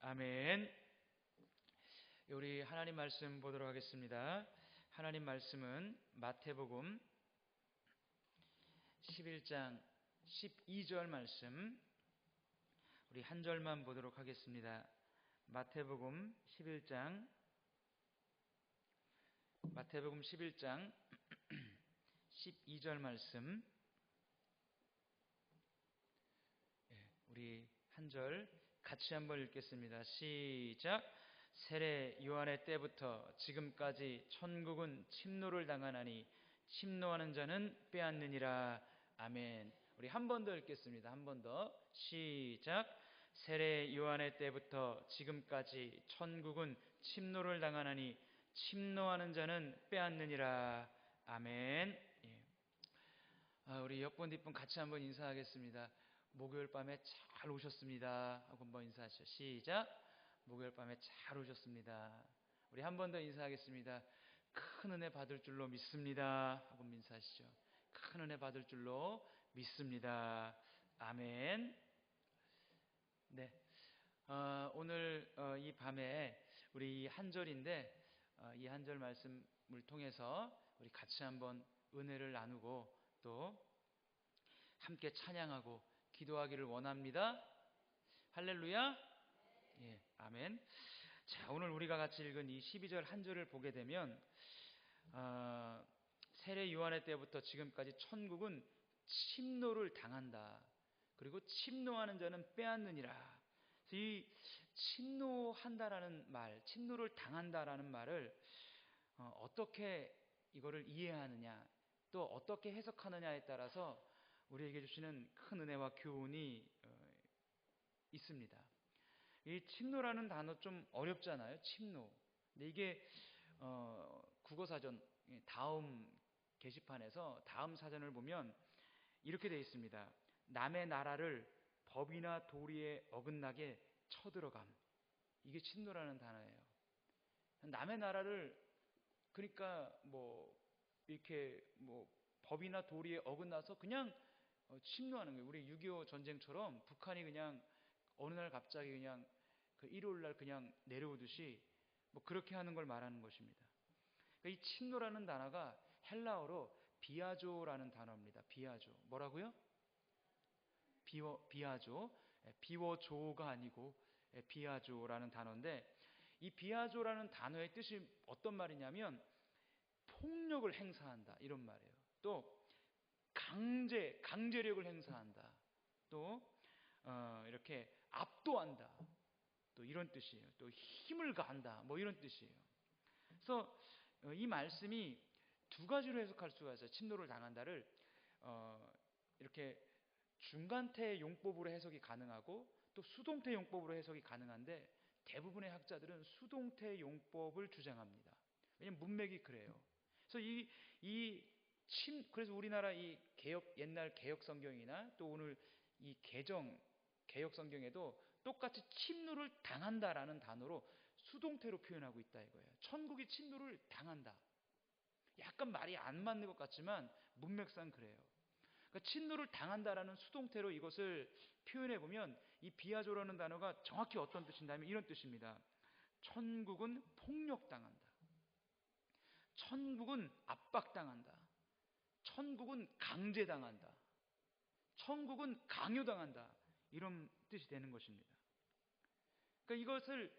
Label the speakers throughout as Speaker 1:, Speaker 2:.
Speaker 1: 아멘. 우리 하나님 말씀 보도록 하겠습니다. 하나님 말씀은 마태복음 11장 12절 말씀, 우리 한 절만 보도록 하겠습니다. 마태복음 11장 12절 말씀, 우리 한 절 같이 한번 읽겠습니다. 시작. 세례 요한의 때부터 지금까지 천국은 침노를 당하나니 침노하는 자는 빼앗느니라. 아멘. 우리 한 번 더 읽겠습니다. 한 번 더. 시작. 세례 요한의 때부터 지금까지 천국은 침노를 당하나니 침노하는 자는 빼앗느니라. 아멘. 우리 옆분 뒷분 같이 한번 인사하겠습니다. 목요일 밤에 잘 오셨습니다 하고 한번 인사하시죠. 시작. 목요일 밤에 잘 오셨습니다. 우리 한 번 더 인사하겠습니다. 큰 은혜 받을 줄로 믿습니다 하고 인사하시죠. 큰 은혜 받을 줄로 믿습니다. 아멘. 네. 오늘 이 밤에 우리 한 절인데, 이 한 절 말씀을 통해서 우리 같이 한번 은혜를 나누고 또 함께 찬양하고 기도하기를 원합니다. 할렐루야. 아멘. 자, 오늘 우리가 같이 읽은 이 12절 한 절을 보게 되면 세례 요한의 때부터 지금까지 천국은 침노를 당한다. 그리고 침노하는 자는 빼앗느니라. 이 침노한다라는 말, 침노를 당한다라는 말을 어떻게 이거를 이해하느냐, 또 어떻게 해석하느냐에 따라서 우리에게 주시는 큰 은혜와 교훈이 있습니다. 이 침노라는 단어 좀 어렵잖아요. 침노. 근데 이게 국어사전 다음 게시판에서 다음 사전을 보면 이렇게 되어 있습니다. 남의 나라를 법이나 도리에 어긋나게 쳐들어감. 이게 침노라는 단어예요. 남의 나라를, 그러니까 이렇게 법이나 도리에 어긋나서 그냥 침노하는 거예요. 우리 6.25 전쟁처럼 북한이 그냥 어느 날 갑자기 그냥 그 일요일 날 그냥 내려오듯이 그렇게 하는 걸 말하는 것입니다. 그러니까 이 침노라는 단어가 헬라어로 비아조라는 단어입니다. 비아조. 뭐라고요? 비아조. 비워조가 아니고 비아조라는 단어인데, 이 비아조라는 단어의 뜻이 어떤 말이냐면 폭력을 행사한다, 이런 말이에요. 또 강제력을 행사한다. 또 이렇게 압도한다. 또 이런 뜻이에요. 또 힘을 가한다. 이런 뜻이에요. 그래서 이 말씀이 두 가지로 해석할 수가 있어요. 침노를 당한다를 이렇게 중간태 용법으로 해석이 가능하고 또 수동태 용법으로 해석이 가능한데, 대부분의 학자들은 수동태 용법을 주장합니다. 왜냐하면 문맥이 그래요. 그래서 그래서 우리나라 이 옛날 개혁 성경이나 또 오늘 이 개혁 성경에도 똑같이 침노를 당한다라는 단어로 수동태로 표현하고 있다 이거예요. 천국이 침노를 당한다. 약간 말이 안 맞는 것 같지만 문맥상 그래요. 그러니까 침노를 당한다라는 수동태로 이것을 표현해 보면 이 비아조라는 단어가 정확히 어떤 뜻인가면 이런 뜻입니다. 천국은 폭력당한다. 천국은 압박당한다. 천국은 강제당한다. 천국은 강요당한다. 이런 뜻이 되는 것입니다. 그러니까 이것을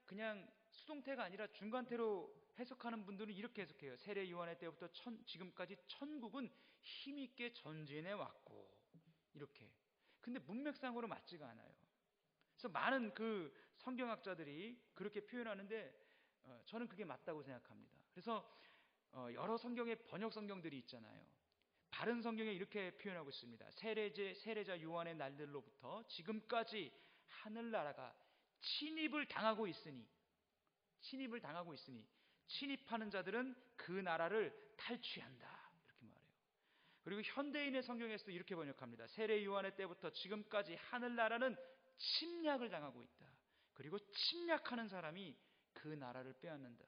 Speaker 1: 그냥 수동태가 아니라 중간태로 해석하는 분들은 이렇게 해석해요. 세례 요한의 때부터 지금까지 천국은 힘있게 전진해 왔고, 이렇게. 근데 문맥상으로 맞지가 않아요. 그래서 많은 그 성경학자들이 그렇게 표현하는데 저는 그게 맞다고 생각합니다. 그래서 여러 성경의 번역 성경들이 있잖아요. 바른 성경에 이렇게 표현하고 있습니다. 세례자 요한의 날들로부터 지금까지 하늘나라가 침입을 당하고 있으니 침입하는 자들은 그 나라를 탈취한다, 이렇게 말해요. 그리고 현대인의 성경에서도 이렇게 번역합니다. 세례 요한의 때부터 지금까지 하늘나라는 침략을 당하고 있다. 그리고 침략하는 사람이 그 나라를 빼앗는다.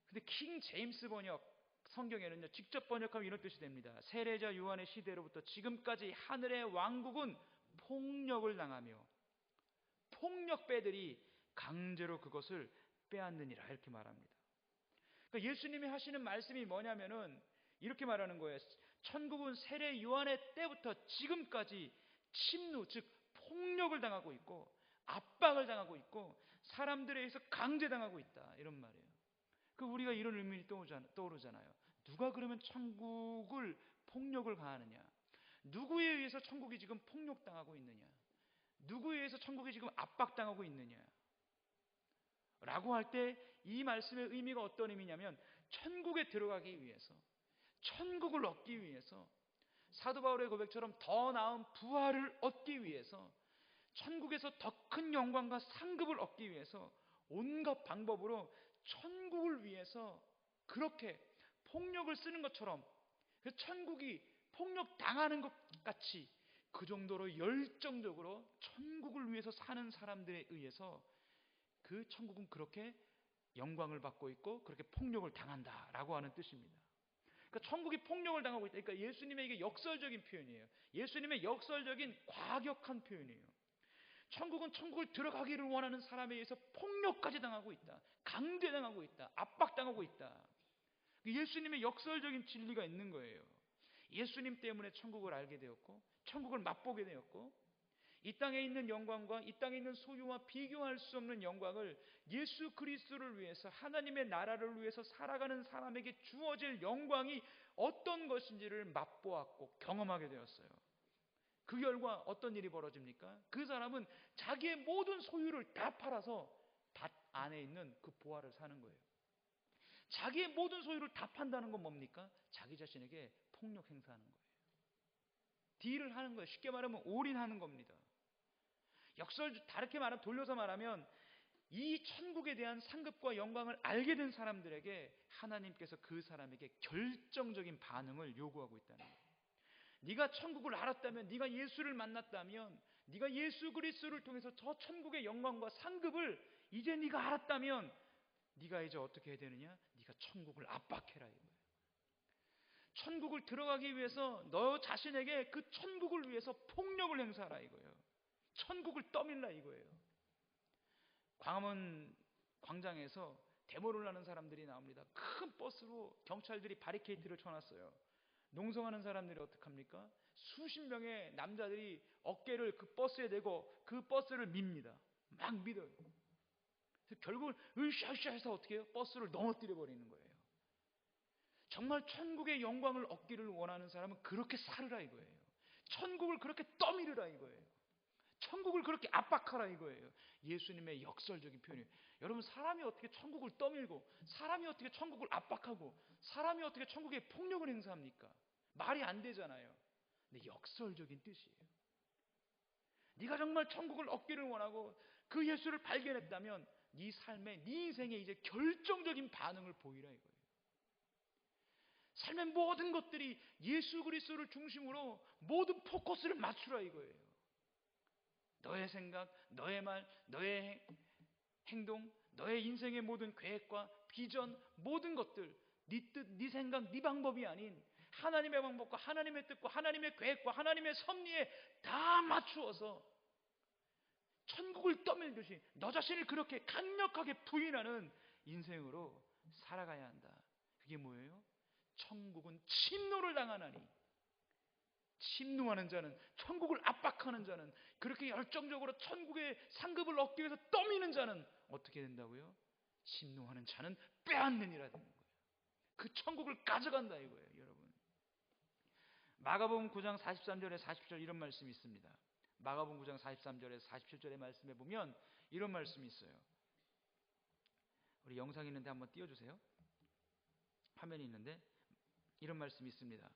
Speaker 1: 근데 킹 제임스 번역 성경에는요, 직접 번역하면 이런 뜻이 됩니다. 세례자 요한의 시대로부터 지금까지 하늘의 왕국은 폭력을 당하며 폭력배들이 강제로 그것을 빼앗느니라 이렇게 말합니다. 그러니까 예수님이 하시는 말씀이 뭐냐면은 이렇게 말하는 거예요. 천국은 세례 요한의 때부터 지금까지 침노, 즉 폭력을 당하고 있고 압박을 당하고 있고 사람들에 의해서 강제당하고 있다 이런 말이에요. 그 우리가 이런 의문이 떠오르잖아요. 누가 그러면 천국을 폭력을 가하느냐? 누구에 의해서 천국이 지금 폭력당하고 있느냐? 누구에 의해서 천국이 지금 압박당하고 있느냐? 라고 할 때 이 말씀의 의미가 어떤 의미냐면 천국에 들어가기 위해서, 천국을 얻기 위해서, 사도 바울의 고백처럼 더 나은 부활을 얻기 위해서, 천국에서 더 큰 영광과 상급을 얻기 위해서 온갖 방법으로 천국을 위해서 그렇게 폭력을 쓰는 것처럼, 천국이 폭력당하는 것 같이 그 정도로 열정적으로 천국을 위해서 사는 사람들에 의해서 그 천국은 그렇게 영광을 받고 있고 그렇게 폭력을 당한다라고 하는 뜻입니다. 그러니까 천국이 폭력을 당하고 있다. 그러니까 예수님의 이게 역설적인 표현이에요. 예수님의 역설적인 과격한 표현이에요. 천국은 천국을 들어가기를 원하는 사람에 의해서 폭력까지 당하고 있다. 강제당하고 있다. 압박당하고 있다. 예수님의 역설적인 진리가 있는 거예요. 예수님 때문에 천국을 알게 되었고 천국을 맛보게 되었고 이 땅에 있는 영광과 이 땅에 있는 소유와 비교할 수 없는 영광을 예수 그리스도를 위해서 하나님의 나라를 위해서 살아가는 사람에게 주어질 영광이 어떤 것인지를 맛보았고 경험하게 되었어요. 그 결과 어떤 일이 벌어집니까? 그 사람은 자기의 모든 소유를 다 팔아서 밭 안에 있는 그 보화를 사는 거예요. 자기의 모든 소유를 다 판다는 건 뭡니까? 자기 자신에게 폭력 행사하는 거예요. 딜을 하는 거예요. 쉽게 말하면 올인하는 겁니다. 다르게 말하면 돌려서 말하면 이 천국에 대한 상급과 영광을 알게 된 사람들에게 하나님께서 그 사람에게 결정적인 반응을 요구하고 있다는 거예요. 네가 천국을 알았다면, 네가 예수를 만났다면, 네가 예수 그리스도를 통해서 저 천국의 영광과 상급을 이제 네가 알았다면 네가 이제 어떻게 해야 되느냐? 네가 천국을 압박해라 이거예요. 천국을 들어가기 위해서 너 자신에게 그 천국을 위해서 폭력을 행사하라 이거예요. 천국을 떠밀라 이거예요. 광화문 광장에서 데모를 하는 사람들이 나옵니다. 큰 버스로 경찰들이 바리케이트를 쳐놨어요. 농성하는 사람들이 어떡합니까? 수십 명의 남자들이 어깨를 그 버스에 대고 그 버스를 밉니다. 막 밀어요. 결국은 으쌰으쌰 해서 어떻게 해요? 버스를 넘어뜨려 버리는 거예요. 정말 천국의 영광을 얻기를 원하는 사람은 그렇게 살으라 이거예요. 천국을 그렇게 떠밀으라 이거예요. 천국을 그렇게 압박하라 이거예요. 예수님의 역설적인 표현이에요. 여러분, 사람이 어떻게 천국을 떠밀고, 사람이 어떻게 천국을 압박하고, 사람이 어떻게 천국에 폭력을 행사합니까? 말이 안 되잖아요. 근데 역설적인 뜻이에요. 네가 정말 천국을 얻기를 원하고 그 예수를 발견했다면 네 삶에, 네 인생에 이제 결정적인 반응을 보이라 이거예요. 삶의 모든 것들이 예수 그리스도를 중심으로 모든 포커스를 맞추라 이거예요. 너의 생각, 너의 말, 너의 행동, 너의 인생의 모든 계획과 비전, 모든 것들, 네 뜻, 네 생각, 네 방법이 아닌 하나님의 방법과 하나님의 뜻과 하나님의 계획과 하나님의 섭리에 다 맞추어서 천국을 떠밀듯이 너 자신을 그렇게 강력하게 부인하는 인생으로 살아가야 한다. 그게 뭐예요? 천국은 침노를 당하나니, 침노하는 자는, 천국을 압박하는 자는, 그렇게 열정적으로 천국의 상급을 얻기 위해서 떠미는 자는 어떻게 된다고요? 침노하는 자는 빼앗느니라 되는 거예요. 그 천국을 가져간다 이거예요, 여러분. 마가복음 9장 43절에 40절 이런 말씀이 있습니다. 마가복음 9장 43절에서 47절의 말씀에 보면 이런 말씀이 있어요. 우리 영상이 있는데 한번 띄워주세요. 화면이 있는데 이런 말씀이 있습니다.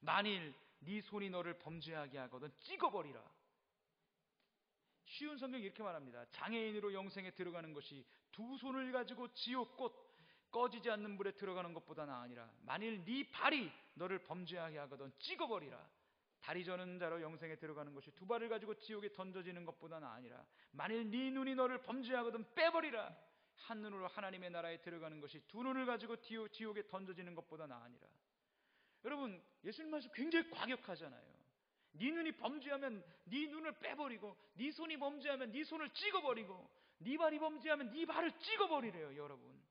Speaker 1: 만일 네 손이 너를 범죄하게 하거든 찍어버리라. 쉬운 성경이 이렇게 말합니다. 장애인으로 영생에 들어가는 것이 두 손을 가지고 지옥 곧 꺼지지 않는 불에 들어가는 것보다 나으니라. 만일 네 발이 너를 범죄하게 하거든 찍어버리라. 다리 저는 자로 영생에 들어가는 것이 두 발을 가지고 지옥에 던져지는 것보다 나으니라. 만일 네 눈이 너를 범죄하거든 빼버리라. 한 눈으로 하나님의 나라에 들어가는 것이 두 눈을 가지고 지옥에 던져지는 것보다 나으니라. 여러분, 예수님 말씀 굉장히 과격하잖아요. 네 눈이 범죄하면 네 눈을 빼버리고, 네 손이 범죄하면 네 손을 찍어버리고, 네 발이 범죄하면 네 발을 찍어버리래요, 여러분.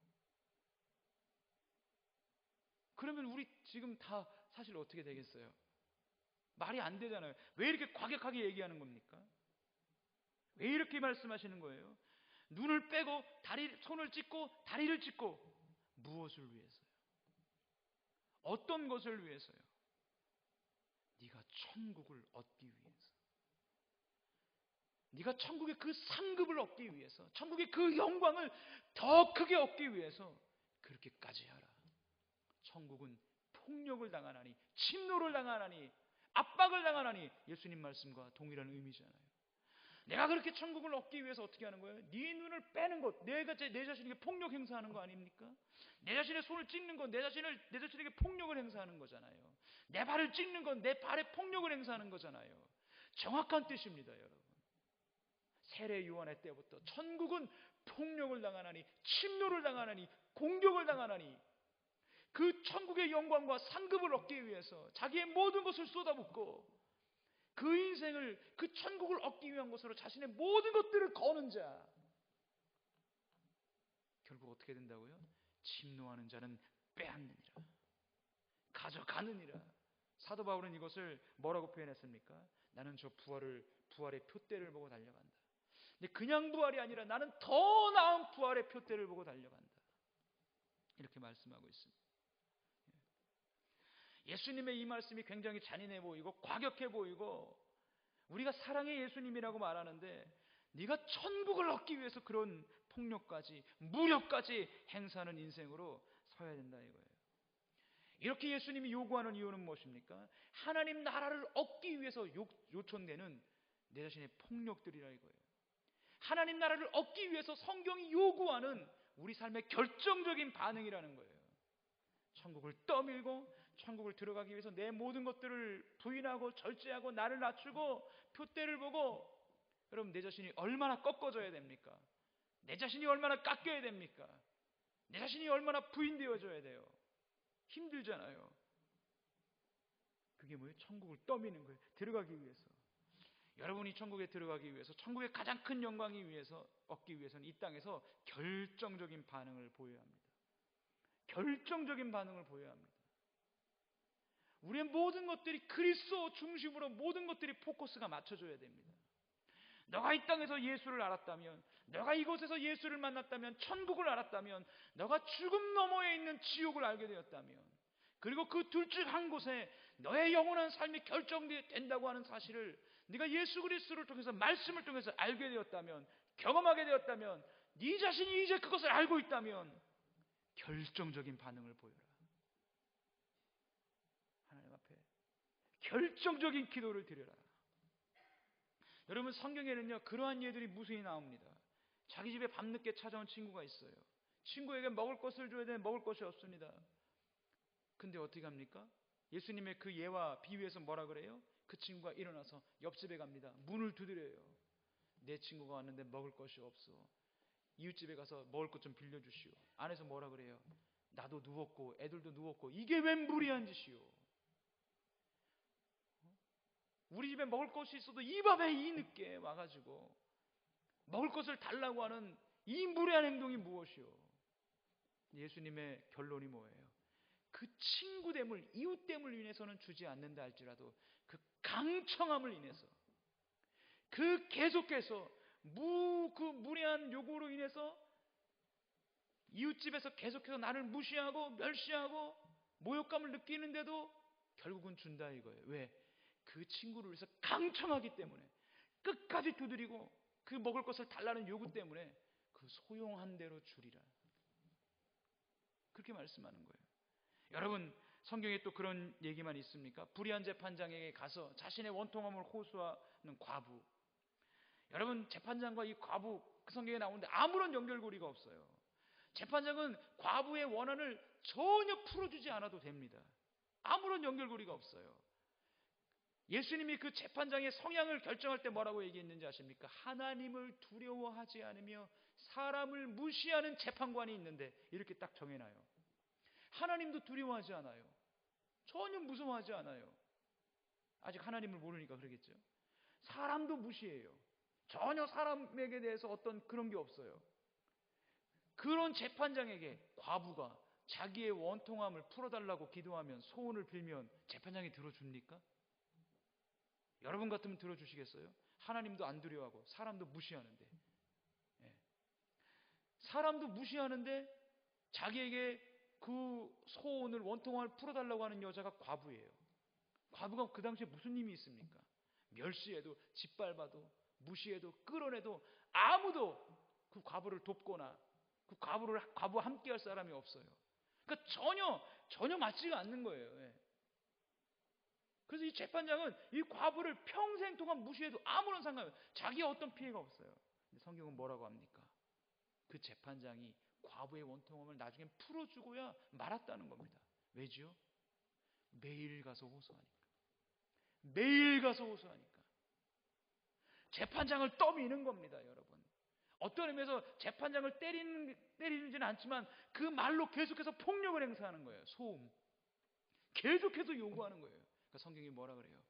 Speaker 1: 그러면 우리 지금 다 사실 어떻게 되겠어요? 말이 안 되잖아요. 왜 이렇게 과격하게 얘기하는 겁니까? 왜 이렇게 말씀하시는 거예요? 눈을 빼고 손을 찢고 다리를 찢고, 무엇을 위해서요? 어떤 것을 위해서요? 네가 천국을 얻기 위해서, 네가 천국의 그 상급을 얻기 위해서, 천국의 그 영광을 더 크게 얻기 위해서 그렇게까지 하라. 천국은 폭력을 당하나니, 침노를 당하나니, 압박을 당하나니, 예수님 말씀과 동일한 의미잖아요. 내가 그렇게 천국을 얻기 위해서 어떻게 하는 거예요? 네 눈을 빼는 것, 내가 내 자신에게 폭력 행사하는 거 아닙니까? 내 자신의 손을 찍는 건 내 자신에게 폭력을 행사하는 거잖아요. 내 발을 찍는 건 내 발에 폭력을 행사하는 거잖아요. 정확한 뜻입니다, 여러분. 세례 요한의 때부터 천국은 폭력을 당하나니, 침노를 당하나니, 공격을 당하나니, 그 천국의 영광과 상급을 얻기 위해서 자기의 모든 것을 쏟아붓고, 그 인생을, 그 천국을 얻기 위한 것으로 자신의 모든 것들을 거는 자, 결국 어떻게 된다고요? 침노하는 자는 빼앗느니라, 가져가느니라. 사도 바울은 이것을 뭐라고 표현했습니까? 나는 저 부활의 표대를 보고 달려간다. 근데 그냥 부활이 아니라 나는 더 나은 부활의 표대를 보고 달려간다, 이렇게 말씀하고 있습니다. 예수님의 이 말씀이 굉장히 잔인해 보이고 과격해 보이고, 우리가 사랑의 예수님이라고 말하는데 네가 천국을 얻기 위해서 그런 폭력까지, 무력까지 행사하는 인생으로 서야 된다 이거예요. 이렇게 예수님이 요구하는 이유는 무엇입니까? 하나님 나라를 얻기 위해서 요청되는 내 자신의 폭력들이라 이거예요. 하나님 나라를 얻기 위해서 성경이 요구하는 우리 삶의 결정적인 반응이라는 거예요. 천국을 떠밀고 천국을 들어가기 위해서 내 모든 것들을 부인하고 절제하고 나를 낮추고 표대를 보고, 여러분 내 자신이 얼마나 꺾어져야 됩니까? 내 자신이 얼마나 깎여야 됩니까? 내 자신이 얼마나 부인되어져야 돼요? 힘들잖아요. 그게 뭐예요? 천국을 떠미는 거예요. 들어가기 위해서. 여러분이 천국에 들어가기 위해서, 천국의 가장 큰 영광이 위해서 얻기 위해서는 이 땅에서 결정적인 반응을 보여야 합니다. 결정적인 반응을 보여야 합니다. 우리의 모든 것들이 그리스도 중심으로 모든 것들이 포커스가 맞춰져야 됩니다. 너가 이 땅에서 예수를 알았다면, 너가 이곳에서 예수를 만났다면, 천국을 알았다면, 너가 죽음 너머에 있는 지옥을 알게 되었다면, 그리고 그 둘 중 한 곳에 너의 영원한 삶이 결정된다고 하는 사실을 네가 예수 그리스도를 통해서, 말씀을 통해서 알게 되었다면, 경험하게 되었다면, 네 자신이 이제 그것을 알고 있다면 결정적인 반응을 보여라. 하나님 앞에 결정적인 기도를 드려라. 여러분 성경에는요 그러한 예들이 무수히 나옵니다. 자기 집에 밤늦게 찾아온 친구가 있어요. 친구에게 먹을 것을 줘야 되는데 먹을 것이 없습니다. 근데 어떻게 합니까? 예수님의 그 예와 비유에서 뭐라 그래요? 그 친구가 일어나서 옆집에 갑니다. 문을 두드려요. 내 친구가 왔는데 먹을 것이 없어. 이웃집에 가서 먹을 것 좀 빌려주시오. 안에서 뭐라 그래요? 나도 누웠고 애들도 누웠고 이게 웬 무리한 짓이오. 우리 집에 먹을 것이 있어도 이 밤에 이 늦게 와가지고 먹을 것을 달라고 하는 이 무례한 행동이 무엇이오? 예수님의 결론이 뭐예요? 그 친구됨을, 이웃됨을 인해서는 주지 않는다 할지라도 그 강청함을 인해서, 그 계속해서 그 무례한 요구로 인해서 이웃집에서 계속해서 나를 무시하고 멸시하고 모욕감을 느끼는데도 결국은 준다 이거예요. 왜? 그 친구를 위해서 강청하기 때문에, 끝까지 두드리고 그 먹을 것을 달라는 요구 때문에 그 소용한 대로 주리라, 그렇게 말씀하는 거예요. 여러분 성경에 또 그런 얘기만 있습니까? 불의한 재판장에게 가서 자신의 원통함을 호소하는 과부. 여러분 재판장과 이 과부, 그 성경에 나오는데 아무런 연결고리가 없어요. 재판장은 과부의 원한을 전혀 풀어주지 않아도 됩니다. 아무런 연결고리가 없어요. 예수님이 그 재판장의 성향을 결정할 때 뭐라고 얘기했는지 아십니까? 하나님을 두려워하지 않으며 사람을 무시하는 재판관이 있는데 이렇게 딱 정해놔요. 하나님도 두려워하지 않아요. 전혀 무서워하지 않아요. 아직 하나님을 모르니까 그러겠죠. 사람도 무시해요. 전혀 사람에게 대해서 어떤 그런 게 없어요. 그런 재판장에게 과부가 자기의 원통함을 풀어달라고 기도하면, 소원을 빌면 재판장이 들어줍니까? 여러분 같으면 들어주시겠어요? 하나님도 안 두려워하고 사람도 무시하는데, 사람도 무시하는데 자기에게 그 소원을, 원통함을 풀어달라고 하는 여자가 과부예요. 과부가 그 당시에 무슨 힘이 있습니까? 멸시해도, 짓밟아도, 무시해도, 끌어내도 아무도 그 과부를 돕거나 그 과부와 함께할 사람이 없어요. 그러니까 전혀 맞지가 않는 거예요. 그래서 이 재판장은 이 과부를 평생 동안 무시해도 아무런 상관이 없어요. 자기가 어떤 피해가 없어요. 근데 성경은 뭐라고 합니까? 그 재판장이 과부의 원통함을 나중에 풀어주고야 말았다는 겁니다. 왜지요? 매일 가서 호소하니까. 매일 가서 호소하니까. 재판장을 떠미는 겁니다, 여러분. 어떤 의미에서 재판장을 때리지는 않지만 그 말로 계속해서 폭력을 행사하는 거예요. 소음. 계속해서 요구하는 거예요. 그러니까 성경이 뭐라 그래요?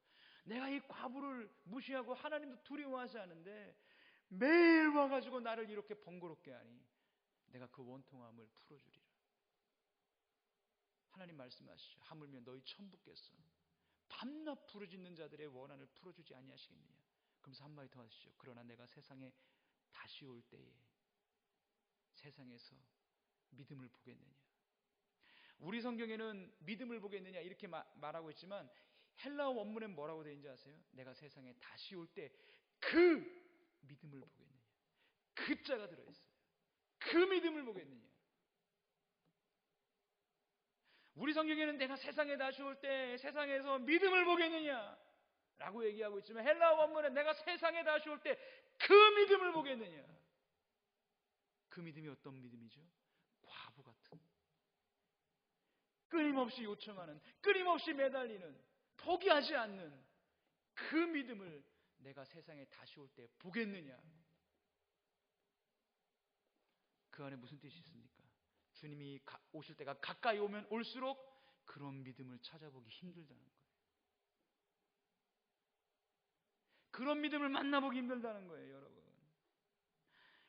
Speaker 1: 내가 이 과부를 무시하고 하나님도 두려워하지 않은데 매일 와가지고 나를 이렇게 번거롭게 하니 내가 그 원통함을 풀어주리라. 하나님 말씀하시죠. 하물며 너희 천부께서 밤낮 부르짖는 자들의 원한을 풀어주지 아니하시겠느냐. 그러면서 한마디 더 하시죠. 그러나 내가 세상에 다시 올 때에 세상에서 믿음을 보겠느냐. 우리 성경에는 믿음을 보겠느냐 이렇게 말하고 있지만 헬라어 원문엔 뭐라고 되어 있는지 아세요? 내가 세상에 다시 올 때 그 믿음을 보겠느냐. 그 자가 들어있어요. 그 믿음을 보겠느냐. 우리 성경에는 내가 세상에 다시 올 때 세상에서 믿음을 보겠느냐 라고 얘기하고 있지만 헬라어 원문은 내가 세상에 다시 올 때 그 믿음을 보겠느냐. 그 믿음이 어떤 믿음이죠? 과부 같은, 끊임없이 요청하는, 끊임없이 매달리는, 포기하지 않는 그 믿음을 내가 세상에 다시 올 때 보겠느냐. 그 안에 무슨 뜻이 있습니까? 주님이 오실 때가 가까이 오면 올수록 그런 믿음을 찾아보기 힘들다는 거예요. 그런 믿음을 만나보기 힘들다는 거예요, 여러분.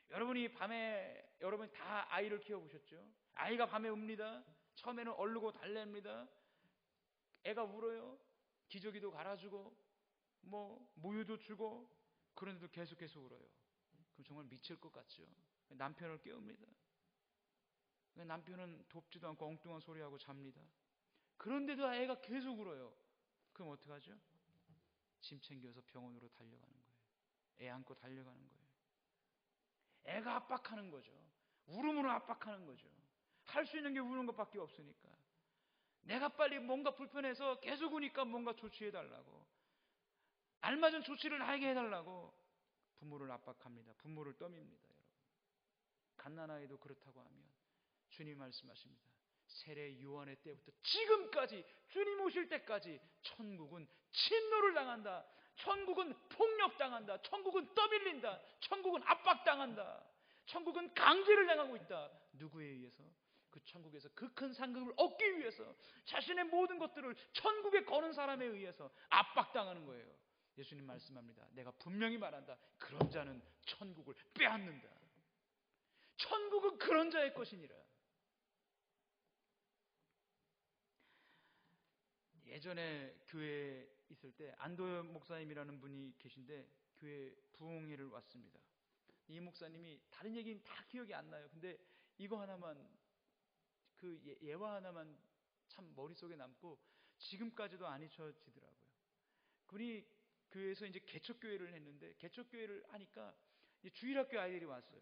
Speaker 1: 여러분이 밤에, 여러분이 다 아이를 키워보셨죠? 아이가 밤에 웁니다. 처음에는 얼르고 달랩니다. 애가 울어요. 기저귀도 갈아주고 모유도 주고, 그런데도 계속해서 울어요. 그럼 정말 미칠 것 같죠. 남편을 깨웁니다. 남편은 돕지도 않고 엉뚱한 소리하고 잡니다. 그런데도 애가 계속 울어요. 그럼 어떡하죠? 짐 챙겨서 병원으로 달려가는 거예요. 애 안고 달려가는 거예요. 애가 압박하는 거죠. 울음으로 압박하는 거죠. 할 수 있는 게 우는 것밖에 없으니까. 내가 빨리 뭔가 불편해서 계속 우니까 뭔가 조치해달라고, 알맞은 조치를 나에게 해달라고 부모를 압박합니다. 부모를 떠밉니다. 여러분, 갓난아이도 그렇다고 하면 주님이 말씀하십니다. 세례 요한의 때부터 지금까지, 주님 오실 때까지 천국은 침노를 당한다. 천국은 폭력당한다. 천국은 떠밀린다. 천국은 압박당한다. 천국은 강제를 당하고 있다. 누구에 의해서? 그 천국에서 그 큰 상급을 얻기 위해서 자신의 모든 것들을 천국에 거는 사람에 의해서 압박당하는 거예요. 예수님 말씀합니다. 내가 분명히 말한다. 그런 자는 천국을 빼앗는다. 천국은 그런 자의 것이니라. 예전에 교회에 있을 때 안도현 목사님이라는 분이 계신데 교회 부흥회를 왔습니다. 이 목사님이 다른 얘기는 다 기억이 안 나요. 근데 이거 하나만, 그 예화 하나만 참 머릿속에 남고 지금까지도 안 잊혀지더라고요. 그분이 교회에서 이제 개척교회를 했는데, 개척교회를 하니까 주일학교 아이들이 왔어요.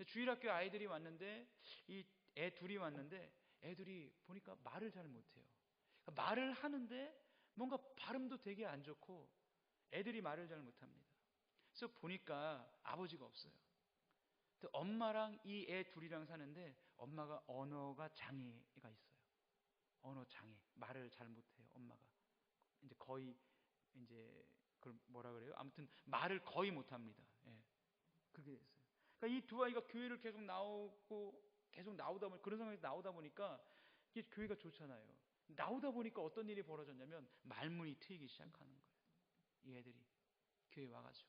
Speaker 1: 주일학교 아이들이 왔는데 이 애 둘이 왔는데 애들이 보니까 말을 잘 못해요. 말을 하는데 뭔가 발음도 되게 안 좋고 애들이 말을 잘 못합니다. 그래서 보니까 아버지가 없어요. 엄마랑 이 애 둘이랑 사는데 엄마가 언어가 장애가 있어요. 언어 장애, 말을 잘 못해요. 엄마가 이제 거의 이제 그걸 뭐라 그래요? 아무튼 말을 거의 못합니다. 예, 그게 있어요. 그러니까 이 두 아이가 교회를 계속 나오다 보니, 그런 상황에서 나오다 보니까 이게 교회가 좋잖아요. 나오다 보니까 어떤 일이 벌어졌냐면 말문이 트이기 시작하는 거예요. 이 애들이 교회 와가지고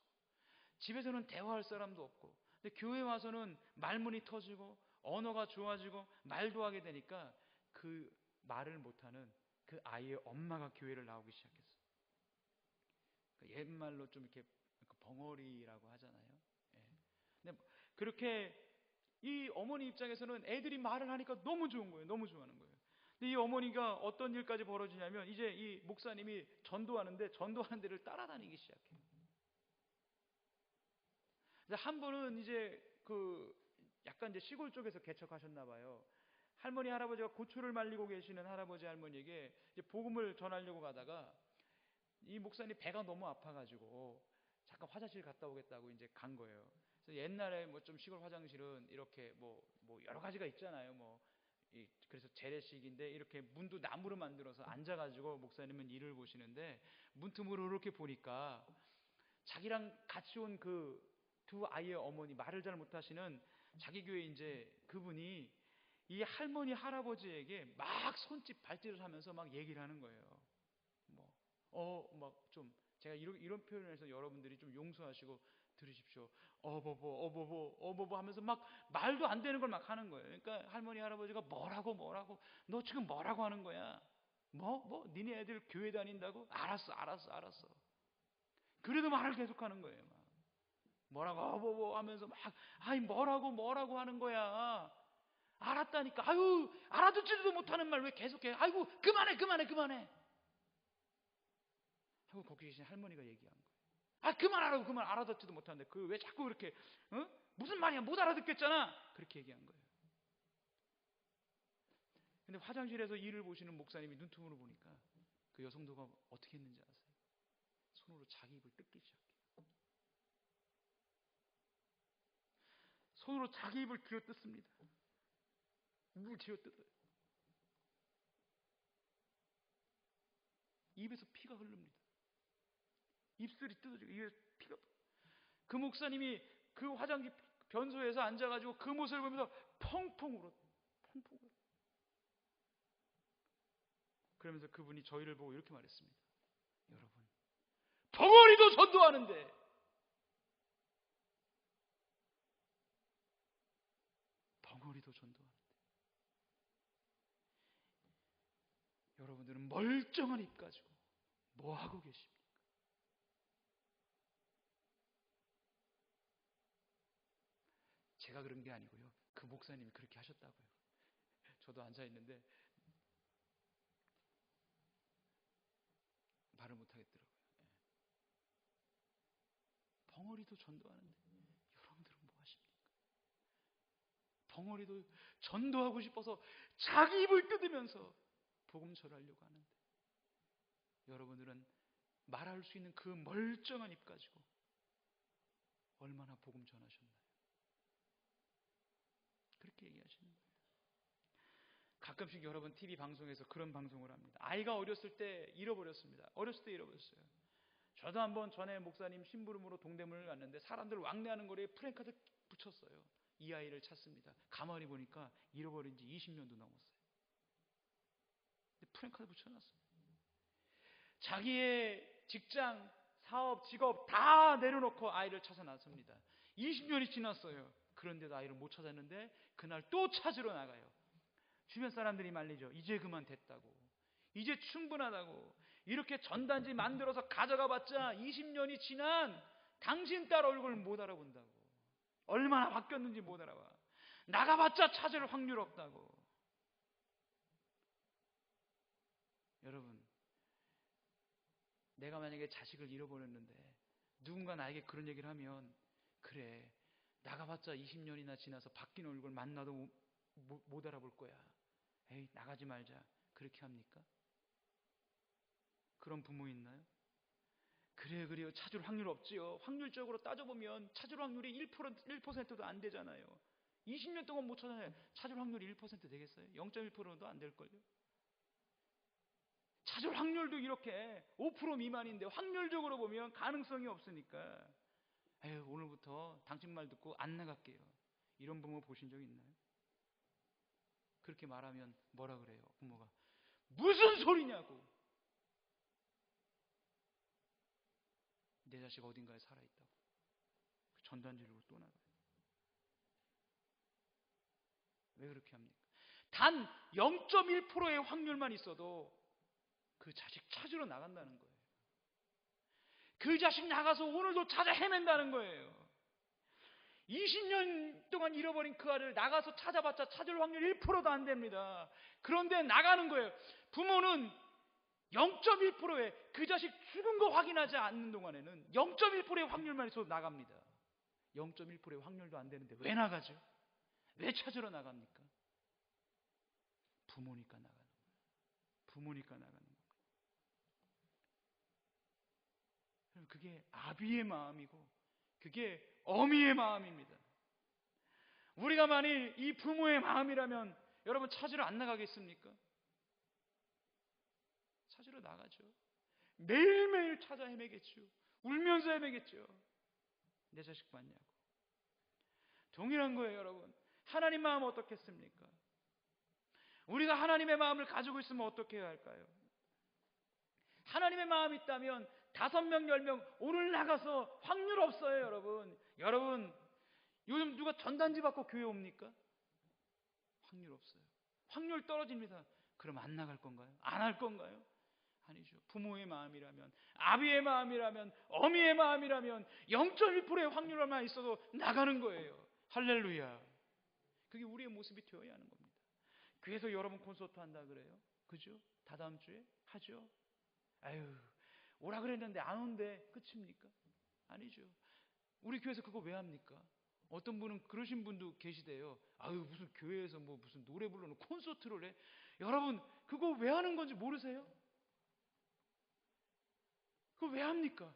Speaker 1: 집에서는 대화할 사람도 없고, 근데 교회 와서는 말문이 터지고 언어가 좋아지고 말도 하게 되니까 그 말을 못하는 그 아이의 엄마가 교회를 나오기 시작했어요. 그러니까 옛말로 좀 이렇게 벙어리라고 하잖아요. 예. 근데 그렇게 이 어머니 입장에서는 애들이 말을 하니까 너무 좋은 거예요. 너무 좋아하는 거예요. 근데 이 어머니가 어떤 일까지 벌어지냐면 이제 이 목사님이 전도하는데 전도하는 데를 따라다니기 시작해요. 한 분은 이제 그 약간 이제 시골 쪽에서 개척하셨나 봐요. 할머니 할아버지가 고초를 말리고 계시는 할아버지 할머니에게 이제 복음을 전하려고 가다가 이 목사님 배가 너무 아파가지고 잠깐 화장실 갔다 오겠다고 이제 간 거예요. 그래서 옛날에 뭐 좀 시골 화장실은 이렇게 뭐 여러 가지가 있잖아요. 그래서 재래식인데 이렇게 문도 나무로 만들어서 앉아가지고 목사님은 일을 보시는데 문틈으로 이렇게 보니까 자기랑 같이 온 그 두 아이의 어머니, 말을 잘 못하시는 자기 교회 이제 그분이 이 할머니 할아버지에게 막 손짓 발짓을 하면서 막 얘기를 하는 거예요. 막 좀 제가 이런 표현을 해서 여러분들이 좀 용서하시고 들으십시오. 어버버 하면서 막 말도 안 되는 걸 막 하는 거예요. 그러니까 할머니 할아버지가 뭐라고 너 지금 뭐라고 하는 거야? 니네 애들 교회 다닌다고? 알았어. 그래도 말을 계속하는 거예요. 막. 뭐라고 어버버 하면서 막 아이 뭐라고 하는 거야? 알았다니까. 아유 알아듣지도 못하는 말 왜 계속해? 아이고 그만해. 하고 거기 계신 할머니가 얘기한 거예요. 아 그만하라고. 그만 알아듣지도 못하는데 그 왜 자꾸 그렇게 무슨 말이야 못 알아듣겠잖아. 그렇게 얘기한 거예요. 근데 화장실에서 일을 보시는 목사님이 눈틈으로 보니까 그 여성도가 어떻게 했는지 아세요? 손으로 자기 입을 뜯기 시작해요. 손으로 자기 입을 쥐어 뜯습니다. 입을 쥐어 뜯어요. 입에서 피가 흐릅니다. 입술이 뜯어지고 입에서 피가. 그 목사님이 그 화장실 변소에서 앉아가지고 그 모습을 보면서 펑펑 울었어요. 그러면서 그분이 저희를 보고 이렇게 말했습니다. 여러분, 벙어리도 전도하는데 여러분들은 멀쩡한 입 가지고 뭐 하고 계십니까? 제가 그런 게 아니고요. 그 목사님이 그렇게 하셨다고요. 저도 앉아 있는데 말을 못 하겠더라고요. 벙어리도 전도하는데 여러분들은 뭐 하십니까? 벙어리도 전도하고 싶어서 자기 입을 뜯으면서 복음 전하려고 하는데 여러분들은 말할 수 있는 그 멀쩡한 입 가지고 얼마나 복음 전하셨나요? 그렇게 얘기하시는 거예요. 가끔씩 여러분 TV 방송에서 그런 방송을 합니다. 아이가 어렸을 때 잃어버렸습니다. 어렸을 때 잃어버렸어요. 저도 한번 전에 목사님 심부름으로 동대문을 갔는데 사람들 왕래하는 거리에 프랭카드 붙였어요. 이 아이를 찾습니다. 가만히 보니까 잃어버린 지 20년도 넘었어요. 근데 프랭카드 붙여놨어요. 자기의 직장, 사업, 직업 다 내려놓고 아이를 찾아 나섭니다. 20년이 지났어요. 그런데도 아이를 못 찾았는데 그날 또 찾으러 나가요. 주변 사람들이 말리죠. 이제 그만 됐다고. 이제 충분하다고. 이렇게 전단지 만들어서 가져가 봤자 20년이 지난 당신 딸 얼굴 못 알아본다고. 얼마나 바뀌었는지 못 알아봐. 나가봤자 찾을 확률 없다고. 여러분, 내가 만약에 자식을 잃어버렸는데 누군가 나에게 그런 얘기를 하면 그래, 나가봤자 20년이나 지나서 바뀐 얼굴 만나도 못 알아볼 거야. 에이, 나가지 말자. 그렇게 합니까? 그런 부모 있나요? 그래요. 찾을 확률 없지요. 확률적으로 따져보면 찾을 확률이 1%도 안 되잖아요. 20년 동안 못 찾아요. 찾을 확률이 1% 되겠어요? 0.1%도 안 될걸요? 찾을 확률도 이렇게 5% 미만인데 확률적으로 보면 가능성이 없으니까 에휴, 오늘부터 당신 말 듣고 안 나갈게요. 이런 부모 보신 적 있나요? 그렇게 말하면 뭐라 그래요? 부모가 무슨 소리냐고. 내 자식 어딘가에 살아있다고. 전단지로 또 나가요. 왜 그렇게 합니까? 단 0.1%의 확률만 있어도 그 자식 찾으러 나간다는 거예요. 그 자식 나가서 오늘도 찾아 헤맨다는 거예요. 20년 동안 잃어버린 그 아이를 나가서 찾아봤자 찾을 확률 1%도 안 됩니다. 그런데 나가는 거예요. 부모는 0.1%의 그 자식 죽은 거 확인하지 않는 동안에는 0.1%의 확률만 있어도 나갑니다. 0.1%의 확률도 안 되는데 왜 나가죠? 왜 찾으러 나갑니까? 부모니까 나가는 거예요. 부모니까 나가는 거예요. 그게 아비의 마음이고 그게 어미의 마음입니다. 우리가 만일 이 부모의 마음이라면 여러분 찾으러 안 나가겠습니까? 찾으러 나가죠. 매일매일 찾아 헤매겠죠. 울면서 헤매겠죠. 내 자식 봤냐고. 동일한 거예요, 여러분. 하나님 마음 어떻겠습니까? 우리가 하나님의 마음을 가지고 있으면 어떻게 해야 할까요? 하나님의 마음이 있다면 5명, 10명 오늘 나가서 확률 없어요, 여러분. 여러분, 요즘 누가 전단지 받고 교회 옵니까? 확률 없어요. 확률 떨어집니다. 그럼 안 나갈 건가요? 안 할 건가요? 아니죠. 부모의 마음이라면, 아비의 마음이라면, 어미의 마음이라면 0.1%의 확률만 있어도 나가는 거예요. 할렐루야. 그게 우리의 모습이 되어야 하는 겁니다. 교회에서 여러분 콘서트 한다 그래요? 그죠? 다다음 주에 하죠? 아유, 오라 그랬는데 안 온대. 끝입니까? 아니죠. 우리 교회에서 그거 왜 합니까? 어떤 분은 그러신 분도 계시대요. 아유, 무슨 교회에서 뭐 무슨 노래 부르는 콘서트를 해? 여러분, 그거 왜 하는 건지 모르세요? 그거 왜 합니까?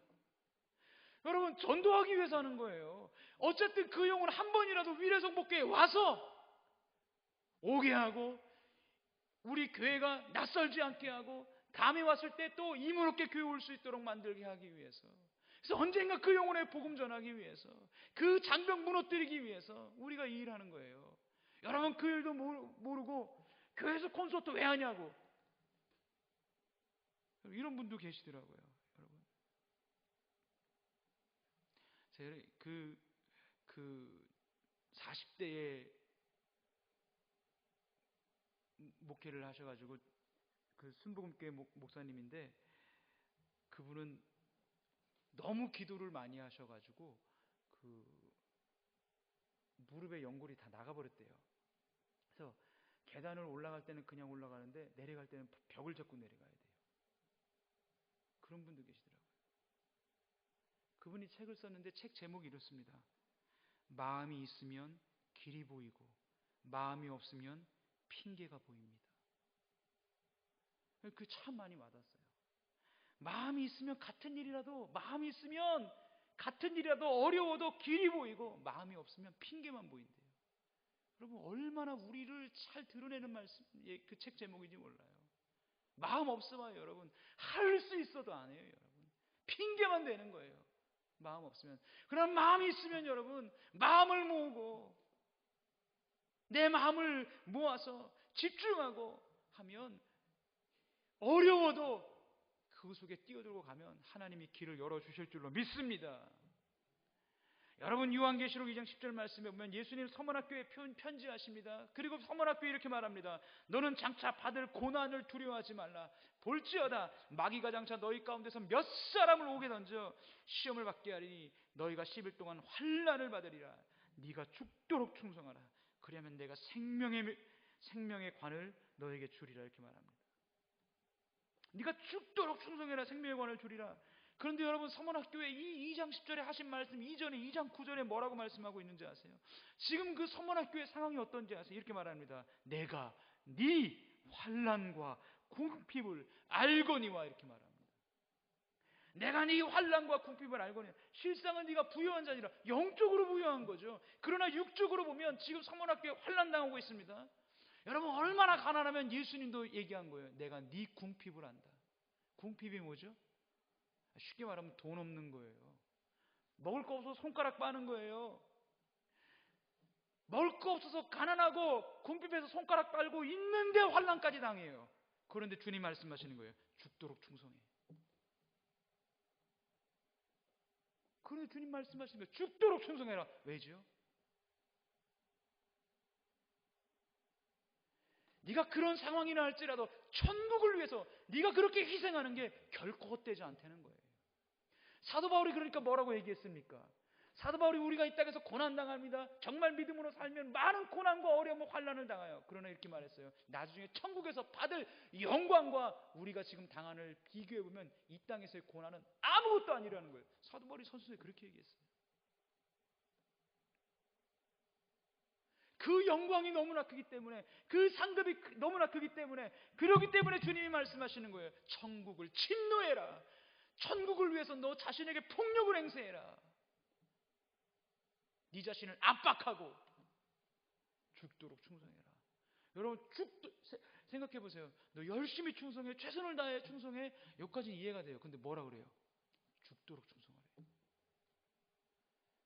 Speaker 1: 여러분, 전도하기 위해서 하는 거예요. 어쨌든 그 영혼 한 번이라도 위례성복교에 와서 오게 하고 우리 교회가 낯설지 않게 하고 다음에 왔을 때 또 이무롭게 교회 올 수 있도록 만들게 하기 위해서, 그래서 언젠가 그 영혼의 복음 전하기 위해서, 그 장벽 무너뜨리기 위해서 우리가 이 일하는 거예요. 여러분, 그 일도 모르고 교회에서 콘서트 왜 하냐고 이런 분도 계시더라고요. 여러분, 제가 그 40대에 목회를 하셔가지고 그 순복음교회 목사님인데, 그분은 너무 기도를 많이 하셔가지고 그 무릎에 연골이 다 나가버렸대요. 그래서 계단을 올라갈 때는 그냥 올라가는데 내려갈 때는 벽을 잡고 내려가야 돼요. 그런 분도 계시더라고요. 그분이 책을 썼는데 책 제목이 이렇습니다. 마음이 있으면 길이 보이고 마음이 없으면 핑계가 보입니다. 그 참 많이 와닿았어요. 마음이 있으면 마음이 있으면 같은 일이라도 어려워도 길이 보이고 마음이 없으면 핑계만 보인대요. 여러분, 얼마나 우리를 잘 드러내는 말씀, 그 책 제목인지 몰라요. 마음 없어봐요, 여러분. 할 수 있어도 안 해요, 여러분. 핑계만 되는 거예요. 마음 없으면. 그러나 마음이 있으면 여러분, 마음을 모으고 내 마음을 모아서 집중하고 하면 어려워도 그 속에 뛰어들고 가면 하나님이 길을 열어주실 줄로 믿습니다. 여러분, 요한계시록 2장 10절 말씀에 보면 예수님 서머나교회에 편지하십니다. 그리고 서머나교회에 이렇게 말합니다. 너는 장차 받을 고난을 두려워하지 말라. 볼지어다 마귀가 장차 너희 가운데서 몇 사람을 오게 던져 시험을 받게 하리니 너희가 10일 동안 환난을 받으리라. 네가 죽도록 충성하라. 그러면 내가 생명의 관을 너에게 주리라. 이렇게 말합니다. 네가 죽도록 충성해라. 생명의 관을 주리라. 그런데 여러분, 서머나교회 이 2장 10절에 하신 말씀 이전에 2장 9절에 뭐라고 말씀하고 있는지 아세요? 지금 그 서머나교회 상황이 어떤지 아세요? 이렇게 말합니다. 내가 네 환난과 궁핍을 알거니와. 이렇게 말합니다. 내가 네 환난과 궁핍을 알거니와. 실상은 네가 부유한 자니라. 영적으로 부유한 거죠. 그러나 육적으로 보면 지금 서머나교회 환난 당하고 있습니다. 여러분, 얼마나 가난하면 예수님도 얘기한 거예요. 내가 네 궁핍을 안다. 궁핍이 뭐죠? 쉽게 말하면 돈 없는 거예요. 먹을 거 없어서 손가락 빠는 거예요. 먹을 거 없어서 가난하고 궁핍해서 손가락 빨고 있는데 환난까지 당해요. 그런데 주님 말씀하시는 거예요. 죽도록 충성해. 그런데 주님 말씀하시는 거예요. 죽도록 충성해라. 왜죠? 네가 그런 상황이나 할지라도 천국을 위해서 네가 그렇게 희생하는 게 결코 헛되지 않다는 거예요. 사도 바울이 그러니까 뭐라고 얘기했습니까? 사도 바울이 우리가 이 땅에서 고난당합니다. 정말 믿음으로 살면 많은 고난과 어려움과 환난을 당해요. 그러나 이렇게 말했어요. 나중에 천국에서 받을 영광과 우리가 지금 당한을 비교해보면 이 땅에서의 고난은 아무것도 아니라는 거예요. 사도 바울이 선수에 그렇게 얘기했어요. 그 영광이 너무나 크기 때문에, 그 상급이 너무나 크기 때문에, 그러기 때문에 주님이 말씀하시는 거예요. 천국을 침노해라. 천국을 위해서 너 자신에게 폭력을 행사해라. 네 자신을 압박하고 죽도록 충성해라. 여러분 생각해 보세요. 너 열심히 충성해, 최선을 다해 충성해. 여기까지는 이해가 돼요. 근데 뭐라 그래요? 죽도록 충성하래요.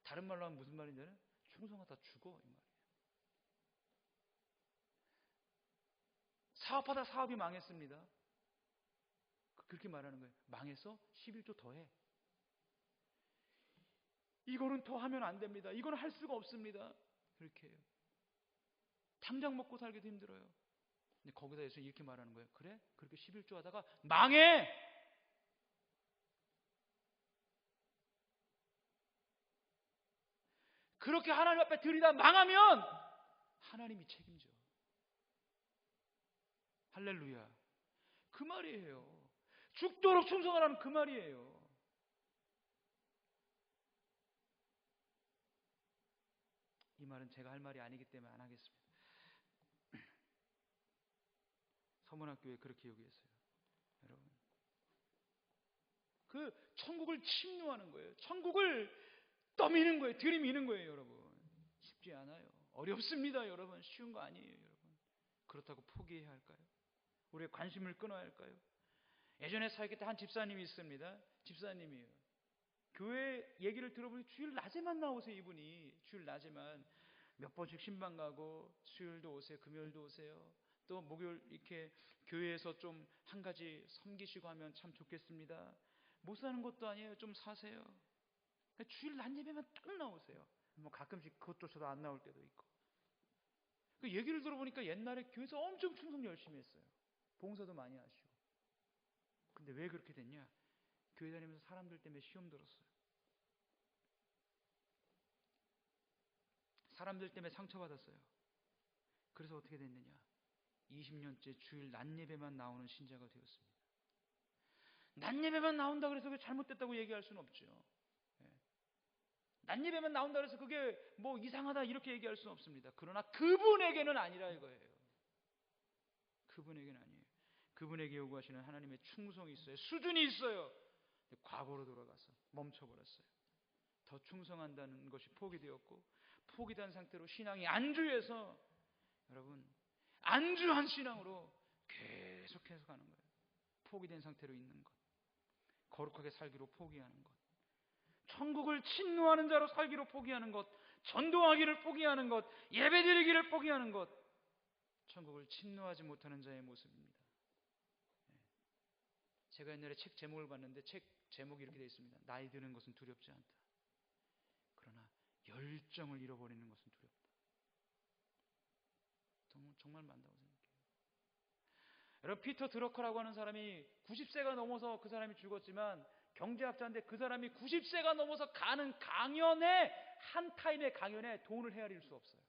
Speaker 1: 다른 말로 하면 무슨 말인지 알아요? 충성하다 죽어 이 말이에요. 사업하다 사업이 망했습니다. 그렇게 말하는 거예요. 망해서 11조 더해. 이거는 더 하면 안 됩니다. 이거는 할 수가 없습니다. 그렇게 해요. 당장 먹고 살기도 힘들어요. 근데 거기다 예수 이렇게 말하는 거예요. 그래? 그렇게 11조 하다가 망해! 그렇게 하나님 앞에 들이다 망하면 하나님이 책임져. 할렐루야. 그 말이에요. 죽도록 충성하라는 그 말이에요. 이 말은 제가 할 말이 아니기 때문에 안 하겠습니다. 서문학교에 그렇게 얘기했어요. 여러분, 그 천국을 침노하는 거예요. 천국을 떠미는 거예요. 들이미는 거예요. 여러분, 쉽지 않아요. 어렵습니다. 여러분, 쉬운 거 아니에요. 여러분, 그렇다고 포기해야 할까요? 우리의 관심을 끊어야 할까요? 예전에 사역할 때 한 집사님이 있습니다. 집사님이에요. 교회 얘기를 들어보니 주일 낮에만 나오세요. 이분이 주일 낮에만 몇 번씩 신방 가고 수요일도 오세요. 금요일도 오세요. 또 목요일 이렇게 교회에서 좀 한 가지 섬기시고 하면 참 좋겠습니다. 못 사는 것도 아니에요. 좀 사세요. 주일 낮 예배만 딱 나오세요. 뭐 가끔씩 그것도 저도 안 나올 때도 있고. 그 얘기를 들어보니까 옛날에 교회에서 엄청 충성 열심히 했어요. 봉사도 많이 하시고. 근데 왜 그렇게 됐냐? 교회 다니면서 사람들 때문에 시험 들었어요. 사람들 때문에 상처받았어요. 그래서 어떻게 됐느냐? 20년째 주일 낮 예배만 나오는 신자가 되었습니다. 낮 예배만 나온다 그래서 그게 잘못됐다고 얘기할 수는 없죠. 낮 예배만 나온다 그래서 그게 뭐 이상하다 이렇게 얘기할 수는 없습니다. 그러나 그분에게는 아니라 이거예요. 그분에게는 아니에요. 그분에게 요구하시는 하나님의 충성이 있어요. 수준이 있어요. 과거로 돌아가서 멈춰버렸어요. 더 충성한다는 것이 포기되었고, 포기된 상태로 신앙이 안주해서 여러분 안주한 신앙으로 계속해서 가는 거예요. 포기된 상태로 있는 것, 거룩하게 살기로 포기하는 것, 천국을 침노하는 자로 살기로 포기하는 것, 전도하기를 포기하는 것, 예배드리기를 포기하는 것, 천국을 침노하지 못하는 자의 모습입니다. 제가 옛날에 책 제목을 봤는데 책 제목이 이렇게 되어 있습니다. 나이 드는 것은 두렵지 않다. 그러나 열정을 잃어버리는 것은 두렵다. 정말 많다고 생각해요. 여러분, 피터 드러커라고 하는 사람이 90세가 넘어서 그 사람이 죽었지만 경제학자인데 그 사람이 90세가 넘어서 가는 강연에 한 타임의 강연에 돈을 헤아릴 수 없어요.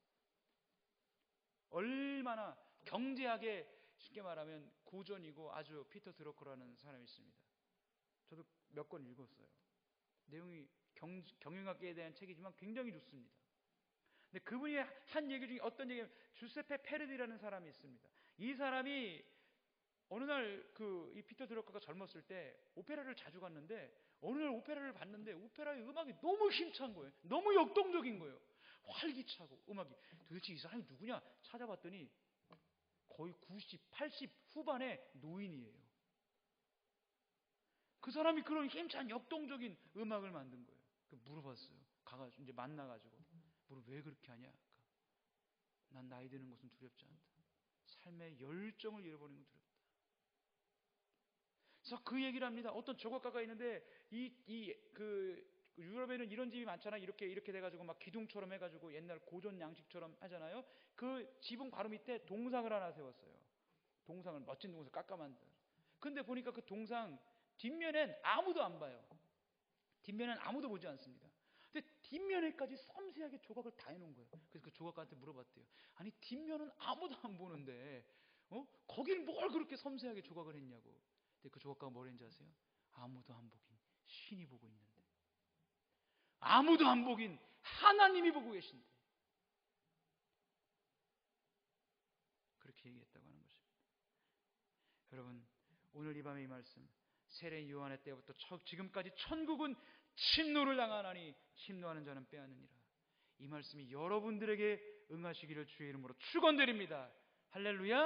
Speaker 1: 얼마나 경제학에 쉽게 말하면 고전이고 아주 피터 드러커라는 사람이 있습니다. 저도 몇 권 읽었어요. 내용이 경영학에 대한 책이지만 굉장히 좋습니다. 근데 그분이 한 얘기 중에 어떤 얘기냐면 주세페 페르디라는 사람이 있습니다. 이 사람이 어느 날 이 피터 드러커가 젊었을 때 오페라를 자주 갔는데 어느 날 오페라를 봤는데 오페라의 음악이 너무 힘찬 거예요. 너무 역동적인 거예요. 활기차고 음악이. 도대체 이 사람이 누구냐 찾아봤더니 거의 90, 80 후반의 노인이에요. 그 사람이 그런 힘찬 역동적인 음악을 만든 거예요. 물어봤어요. 가가지고 이제 만나가지고 왜 그렇게 하냐? 난 나이 드는 것은 두렵지 않다. 삶의 열정을 잃어버리는 건 두렵다. 그래서 그 얘기를 합니다. 어떤 조각가가 있는데 유럽에는 이런 집이 많잖아. 이렇게 돼가지고 막 기둥처럼 해가지고 옛날 고전 양식처럼 하잖아요. 그 지붕 바로 밑에 동상을 하나 세웠어요. 동상을, 멋진 동상 깎아 만든. 근데 보니까 그 동상 뒷면엔 아무도 안 봐요. 뒷면엔 아무도 보지 않습니다. 근데 뒷면에까지 섬세하게 조각을 다 해놓은 거예요. 그래서 그 조각가한테 물어봤대요. 아니 뒷면은 아무도 안 보는데 거길 뭘 그렇게 섬세하게 조각을 했냐고. 근데 그 조각가가 뭘 했는지 아세요? 아무도 안 보긴 신이 보고 있는데, 아무도 안 보긴 하나님이 보고 계신데, 그렇게 얘기했다고 하는 것입니다. 여러분, 오늘 이 밤의 이 말씀, 세례 요한의 때부터 지금까지 천국은 침노를 당하나니 침노하는 자는 빼앗느니라. 이 말씀이 여러분들에게 응하시기를 주의 이름으로 축원드립니다. 할렐루야.